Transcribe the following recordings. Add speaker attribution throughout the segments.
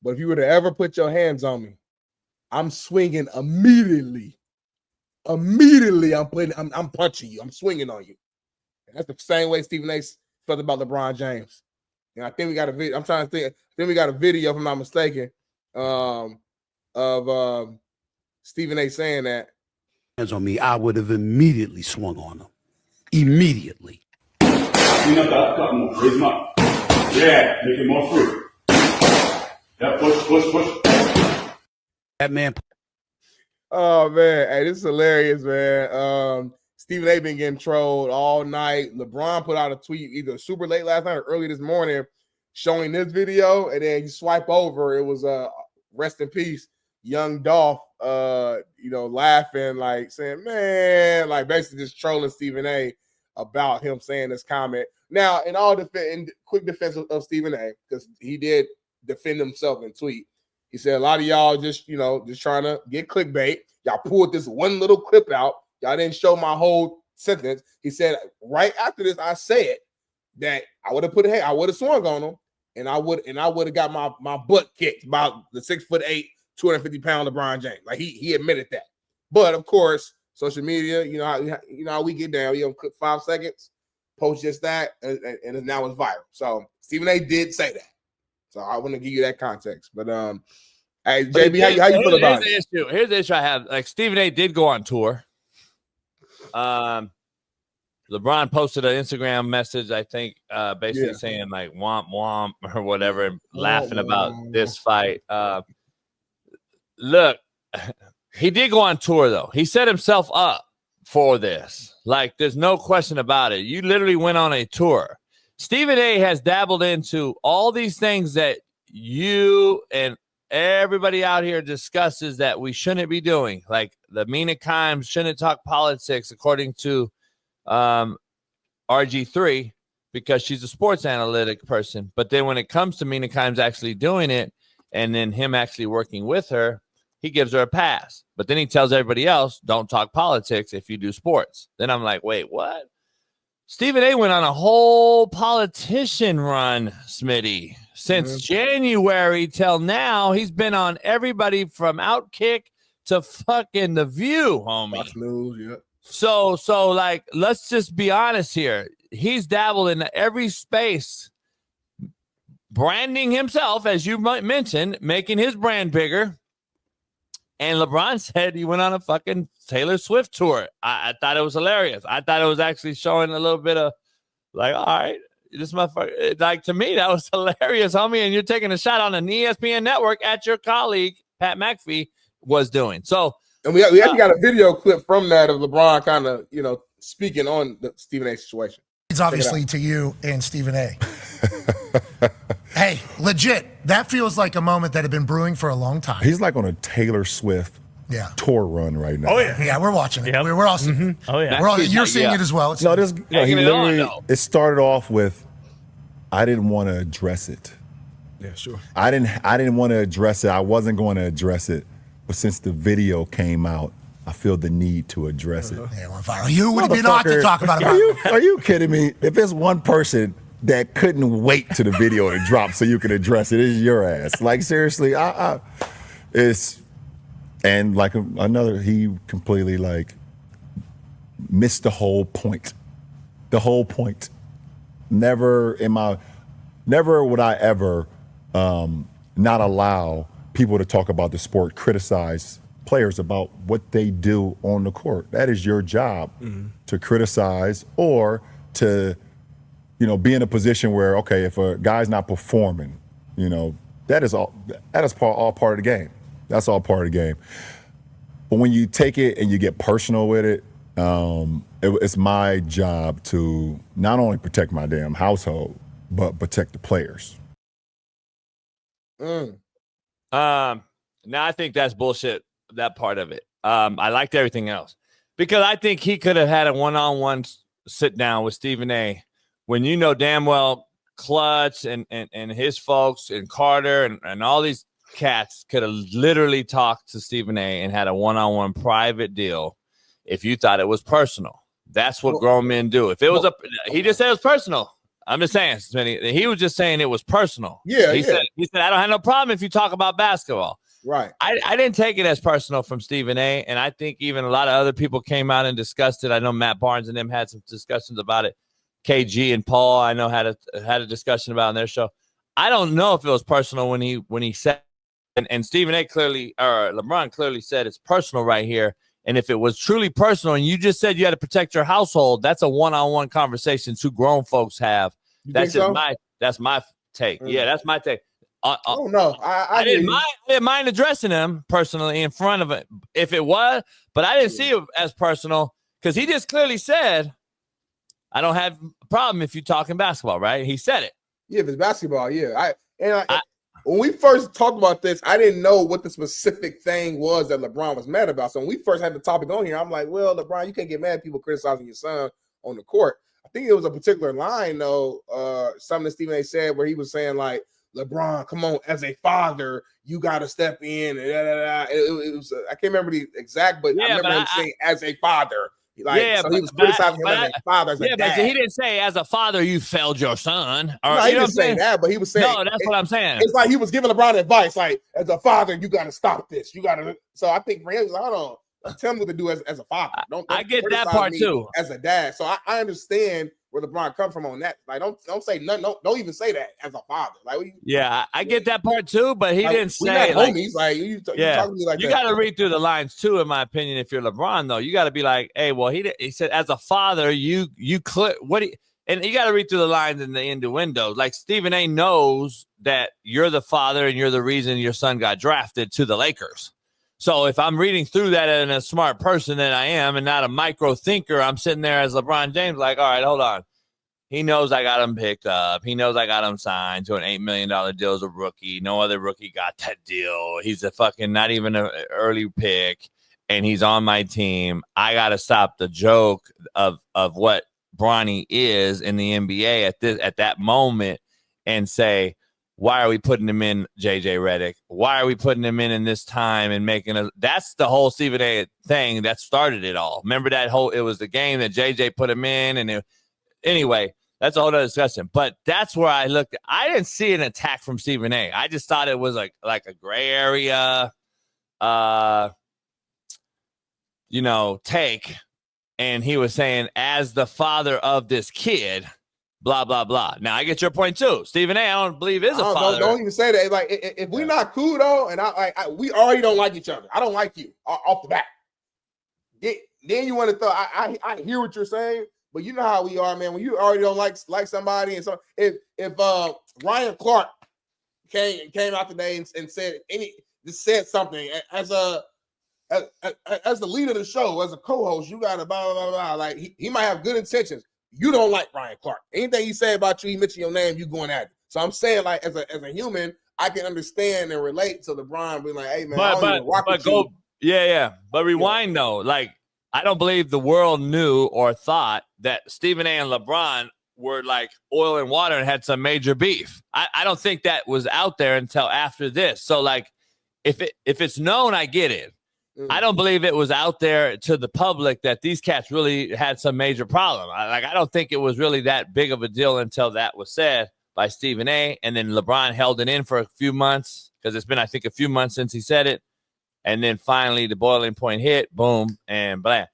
Speaker 1: But if you were to ever put your hands on me, I'm swinging immediately. Immediately, I'm punching you. I'm swinging on you. And that's the same way Stephen A. felt about LeBron James. And I think we got a video. I'm trying to think. I think we got a video, if I'm not mistaken, of Stephen A. saying that.
Speaker 2: Hands on me, I would have immediately swung on him. Immediately.
Speaker 3: Clean up that cotton. Raise him up. Yeah, make it more free. Yeah, push.
Speaker 2: That man.
Speaker 1: Oh man, hey, this is hilarious, man. Stephen A. been getting trolled all night. LeBron put out a tweet either super late last night or early this morning showing this video, and then you swipe over, it was rest in peace, young Dolph, laughing, like saying, man, like basically just trolling Stephen A. about him saying this comment. Now, in quick defense of Stephen A., because he did defend himself in tweet. He said a lot of y'all just trying to get clickbait. Y'all pulled this one little clip out. Y'all didn't show my whole sentence. He said right after this, I said that I would have swung on him, and I would have got my butt kicked by the 6'8", 250-pound LeBron James. Like he admitted that. But of course, social media, you know how we get down. You clip 5 seconds, post just that, and now it's viral. So Stephen A. did say that. So I want to give you that context. But hey, JB, how you feel about it?
Speaker 4: Here's the issue I have. Like Stephen A. did go on tour. LeBron posted an Instagram message, I think, basically saying like womp womp or whatever, and laughing about this fight. Look, he did go on tour though. He set himself up for this. Like, there's no question about it. You literally went on a tour. Stephen A. has dabbled into all these things that you and everybody out here discusses that we shouldn't be doing. Like the Mina Kimes shouldn't talk politics, according to RG3, because she's a sports analytic person. But then when it comes to Mina Kimes actually doing it and then him actually working with her, he gives her a pass. But then he tells everybody else, don't talk politics if you do sports. Then I'm like, wait, what? Stephen A. went on a whole politician run, Smitty. Since January till now, he's been on everybody from Outkick to fucking The View, homie.
Speaker 1: Fox News, yeah.
Speaker 4: So like, let's just be honest here. He's dabbled in every space, branding himself, as you might mention, making his brand bigger. And LeBron said he went on a fucking Taylor Swift tour. I thought it was hilarious. I thought it was actually showing a little bit of like, all right, this motherfucker. Like, to me, that was hilarious, homie. And you're taking a shot on an ESPN network at your colleague, Pat McAfee, was doing. So,
Speaker 1: and we actually got a video clip from that of LeBron kind of, speaking on the Stephen A. situation.
Speaker 5: It's obviously to you and Stephen A. Hey, legit, that feels like a moment that had been brewing for a long time.
Speaker 6: He's like on a Taylor Swift tour run right now.
Speaker 5: Oh, yeah. Yeah, we're watching it. Yep. We're all seeing it. Oh, yeah. You're seeing it as well. He
Speaker 6: literally, it started off with, I didn't want to address it.
Speaker 1: Yeah, sure.
Speaker 6: I didn't want to address it. I wasn't going to address it. But since the video came out, I feel the need to address it.
Speaker 5: Yeah, we're viral. You would be not to talk about it.
Speaker 6: Are you kidding me? If it's one person that couldn't wait to the video to drop so you can address it, it's your ass. Like, seriously, and like another, he completely like missed the whole point. The whole point. Never would I ever not allow people to talk about the sport, criticize players about what they do on the court. That is your job, to criticize or to, be in a position where, okay, if a guy's not performing, that is all part of the game. That's all part of the game. But when you take it and you get personal with it, it's my job to not only protect my damn household, but protect the players.
Speaker 4: Now I think that's bullshit, that part of it. I liked everything else because I think he could have had a one-on-one sit down with Stephen A. when damn well Clutch and his folks and Carter and all these cats could have literally talked to Stephen A. and had a one-on-one private deal if you thought it was personal. That's what grown men do. If it was he just said it was personal. I'm just saying, Smitty, he was just saying it was personal.
Speaker 1: Yeah,
Speaker 4: he said I don't have no problem if you talk about basketball.
Speaker 1: Right.
Speaker 4: I didn't take it as personal from Stephen A. And I think even a lot of other people came out and discussed it. I know Matt Barnes and them had some discussions about it. KG and Paul, I know had a discussion about it on their show. I don't know if it was personal when he said, and Stephen A. clearly, or LeBron clearly said it's personal right here. And if it was truly personal, and you just said you had to protect your household, that's a one-on-one conversation two grown folks have. That's just my take. Yeah, that's my take.
Speaker 1: Oh no, I
Speaker 4: didn't mind addressing him personally in front of it if it was, but I didn't see it as personal because he just clearly said, "I don't have a problem if you're talking basketball." Right? He said it.
Speaker 1: Yeah, if it's basketball, yeah. When we first talked about this, I didn't know what the specific thing was that LeBron was mad about. So when we first had the topic on here, I'm like, well, LeBron, you can't get mad at people criticizing your son on the court. I think it was a particular line, though, something that Stephen A. said where he was saying, like, LeBron, come on, as a father, you got to step in. And it was, I can't remember the exact, but I remember him saying, as a father. Like, so he was criticizing him as a father, as a dad.
Speaker 4: But he didn't say, as a father, you failed your son. Or,
Speaker 1: no, he didn't say that, but he was saying.
Speaker 4: No, that's what I'm saying.
Speaker 1: It's like he was giving LeBron advice, like, as a father, you got to stop this. You got to. So I think for him, hold on, tell me what to do as a father. Don't
Speaker 4: I get that part too.
Speaker 1: As a dad. So I understand where LeBron come from on that. Like, don't say nothing. Don't even say that as a father. Like,
Speaker 4: I get that part too, but he didn't say
Speaker 1: not homies. Like, you talking to me like
Speaker 4: you
Speaker 1: that.
Speaker 4: got to read through the lines too, in my opinion. If you're LeBron, though, you got to be like, hey, well, he said as a father, and you got to read through the lines in the innuendo. Like Stephen A. knows that you're the father and you're the reason your son got drafted to the Lakers. So if I'm reading through that and a smart person that I am and not a micro thinker, I'm sitting there as LeBron James like, all right, hold on. He knows I got him picked up. He knows I got him signed to an $8 million deal as a rookie. No other rookie got that deal. He's a fucking not even an early pick, and he's on my team. I got to stop the joke of what Bronny is in the NBA at that moment and say, why are we putting him in JJ Redick? Why are we putting him in this time and making that's the whole Stephen A. thing that started it all. Remember it was the game that JJ put him in. And anyway, that's a whole other discussion. But that's where I looked. I didn't see an attack from Stephen A. I just thought it was like a gray area, take. And he was saying, as the father of this kid, blah, blah, blah. Now, I get your point, too. Stephen A., I don't believe is a father.
Speaker 1: Don't even say that. Like, if we're not cool, though, and we already don't like each other. I don't like you off the bat. Then you want to throw, I hear what you're saying, but you know how we are, man. When you already don't like somebody, and so if Ryan Clark came out today and said something as the leader of the show, as a co-host, you got to blah, blah, blah. Like, he might have good intentions. You don't like Ryan Clark. Anything he said about you, he mentioned your name, you going at it. So I'm saying, like, as a human, I can understand and relate to LeBron being like, hey, man, I don't even rock with you.
Speaker 4: Yeah. But rewind, though. Like, I don't believe the world knew or thought that Stephen A. and LeBron were like oil and water and had some major beef. I don't think that was out there until after this. So, like, if it's known, I get it. I don't believe it was out there to the public that these cats really had some major problem. I don't think it was really that big of a deal until that was said by Stephen A. And then LeBron held it in for a few months because it's been, I think, a few months since he said it. And then finally the boiling point hit, boom, and blah.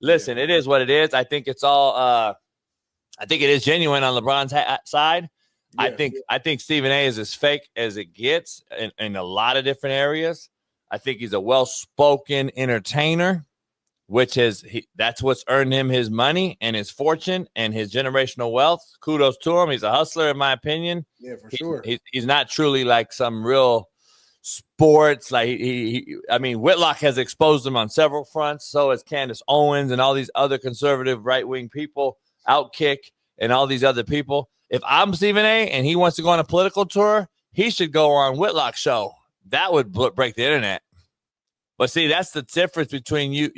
Speaker 4: Listen, It is what it is. I think it's all I think it is genuine on LeBron's side. Yeah. I think Stephen A. is as fake as it gets in a lot of different areas. I think he's a well-spoken entertainer, which that's what's earned him his money and his fortune and his generational wealth. Kudos to him. He's a hustler, in my opinion.
Speaker 1: Yeah, for sure.
Speaker 4: He's not truly like some real sports. Like Whitlock has exposed him on several fronts. So has Candace Owens and all these other conservative right-wing people, Outkick and all these other people. If I'm Stephen A. and he wants to go on a political tour, he should go on Whitlock's show. That would break the internet. But see, that's the difference between you,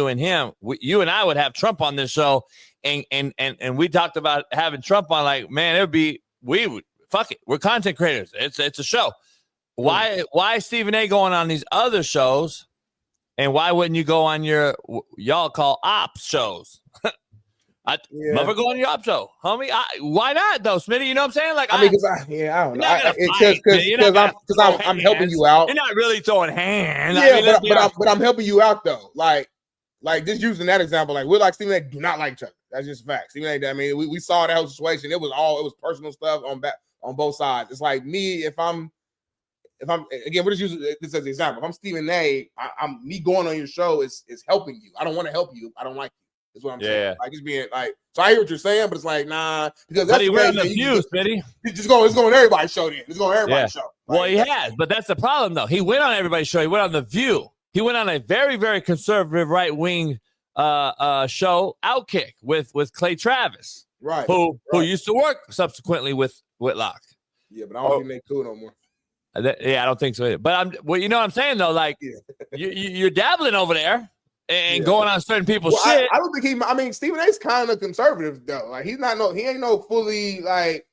Speaker 4: and him. You and I would have Trump on this show, and we talked about having Trump on. Like, man, fuck it. We're content creators. It's a show. Why Stephen A. going on these other shows, and why wouldn't you go on your y'all call ops shows? Mother go on your up show, homie. Why not though, Smitty? You know what I'm saying? Like,
Speaker 1: I mean, because I don't know. Because I'm helping you out.
Speaker 4: You're not really throwing hands.
Speaker 1: Yeah, I mean, but I'm helping you out though. Like just using that example, like we're like Stephen A. do not like each other. That's just facts. Stephen A. I mean, we saw that whole situation. It was personal stuff on both sides. It's like me, if I'm again, we're just using this as an example. If I'm Stephen A., I'm me going on your show is helping you. I don't want to help you. I don't like you. That's what I'm saying. Like it's being like, so I hear what you're saying, but it's like, nah, because that's
Speaker 4: we're on the view, Smitty.
Speaker 1: It's going on everybody's show then. It's going on everybody's show. Like,
Speaker 4: well, he has, but that's the problem though. He went on everybody's show. He went on the View. He went on a very, very conservative right wing show, Outkick with Clay Travis,
Speaker 1: right?
Speaker 4: Who used to work subsequently with Whitlock.
Speaker 1: Yeah, but I don't think they cool no more.
Speaker 4: Yeah, I don't think so either. But you know what I'm saying though, like you're dabbling over there and going on certain people's shit.
Speaker 1: I don't think I mean, Stephen A's kind of conservative though. Like he ain't no fully like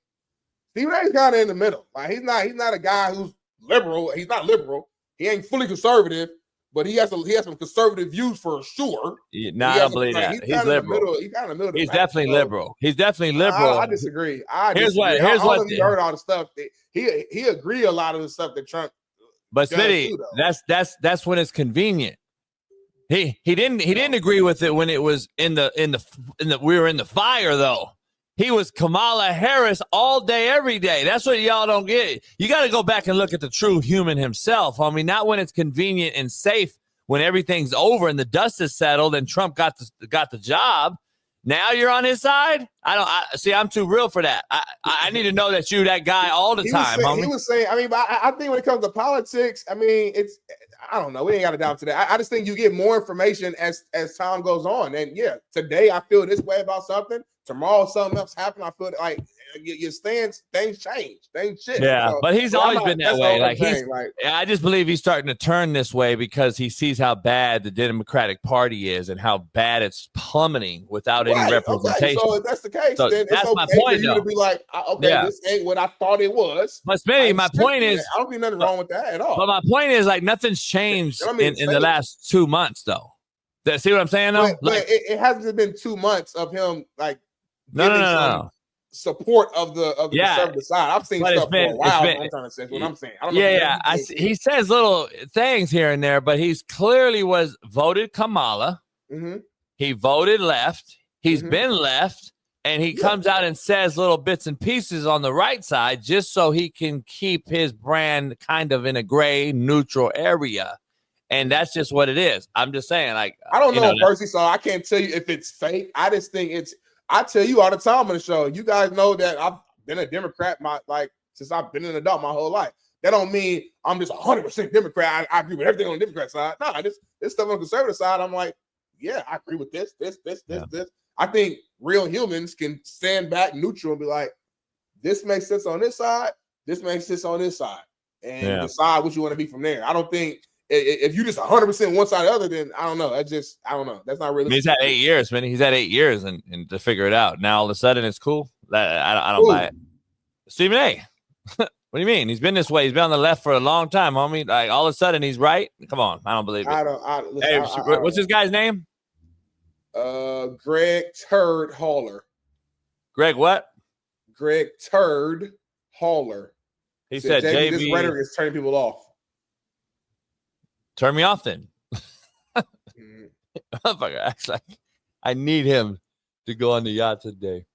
Speaker 1: Stephen A's kind of in the middle. Like he's not a guy who's liberal. He's not liberal. He ain't fully conservative, but he has some conservative views for sure.
Speaker 4: No, I don't believe that. He's liberal.
Speaker 1: He's kind of middle.
Speaker 4: He's definitely liberal. He's definitely liberal.
Speaker 1: I disagree.
Speaker 4: Here's what
Speaker 1: you heard all the stuff that he agreed a lot of the stuff that Trump.
Speaker 4: But Smitty, that's when it's convenient. He didn't agree with it when it was in the we were in the fire though. He was Kamala Harris all day, every day. That's what y'all don't get. You got to go back and look at the true human himself, homie. Not when it's convenient and safe, when everything's over and the dust is settled and Trump got the job. Now you're on his side. I'm too real for that. I need to know that you that guy all the time, homie.
Speaker 1: He was saying. I mean, I think when it comes to politics, I mean, I don't know. We ain't got to dive to that. I just think you get more information as time goes on. And yeah, today I feel this way about something. Tomorrow something else happened. I feel like your stance, things change, things shift.
Speaker 4: Yeah,
Speaker 1: so,
Speaker 4: but he's always been that way. Like
Speaker 1: like,
Speaker 4: I just believe he's starting to turn this way because he sees how bad the Democratic Party is and how bad it's plummeting without any representation.
Speaker 1: Okay. So if that's the case,
Speaker 4: so
Speaker 1: then
Speaker 4: that's
Speaker 1: it's okay
Speaker 4: my point,
Speaker 1: for you
Speaker 4: though.
Speaker 1: to be like, this ain't what I thought it was.
Speaker 4: But Smitty, my point is,
Speaker 1: I don't think nothing wrong with that at all.
Speaker 4: But my point is, like, nothing's changed in the last 2 months, though. See what I'm saying, though?
Speaker 1: But it hasn't been 2 months of him like.
Speaker 4: No.
Speaker 1: Support of the conservative side. I've seen stuff for a while. I'm trying to say what I'm saying. I don't know
Speaker 4: he says little things here and there, but he's clearly voted Kamala.
Speaker 1: Mm-hmm.
Speaker 4: He voted left. He's been left, and he comes out and says little bits and pieces on the right side just so he can keep his brand kind of in a gray, neutral area. And that's just what it is. I'm just saying, like,
Speaker 1: I don't know Percy, so I can't tell you if it's fake. I just think I tell you all the time on the show. You guys know that I've been a Democrat since I've been an adult my whole life. That don't mean I'm just 100% Democrat. I agree with everything on the Democrat side. No, this stuff on the conservative side, I'm like, yeah, I agree with this. I think real humans can stand back neutral and be like, this makes sense on this side. This makes sense on this side, and decide what you want to be from there. I don't think. If you just 100% one side or the other, then I don't know. I don't know. That's not really.
Speaker 4: He's had 8 years, man. He's had 8 years and to figure it out. Now all of a sudden it's cool. I don't buy it. Stephen A. What do you mean? He's been this way. He's been on the left for a long time, homie. Like all of a sudden he's right. Come on, I don't believe it. What's this guy's name?
Speaker 1: Greg Turd Hauler.
Speaker 4: Greg what?
Speaker 1: Greg Turd Hauler.
Speaker 4: He said JB.
Speaker 1: This rhetoric is turning people off.
Speaker 4: Turn me off then. Motherfucker acts like I need him to go on the yacht today.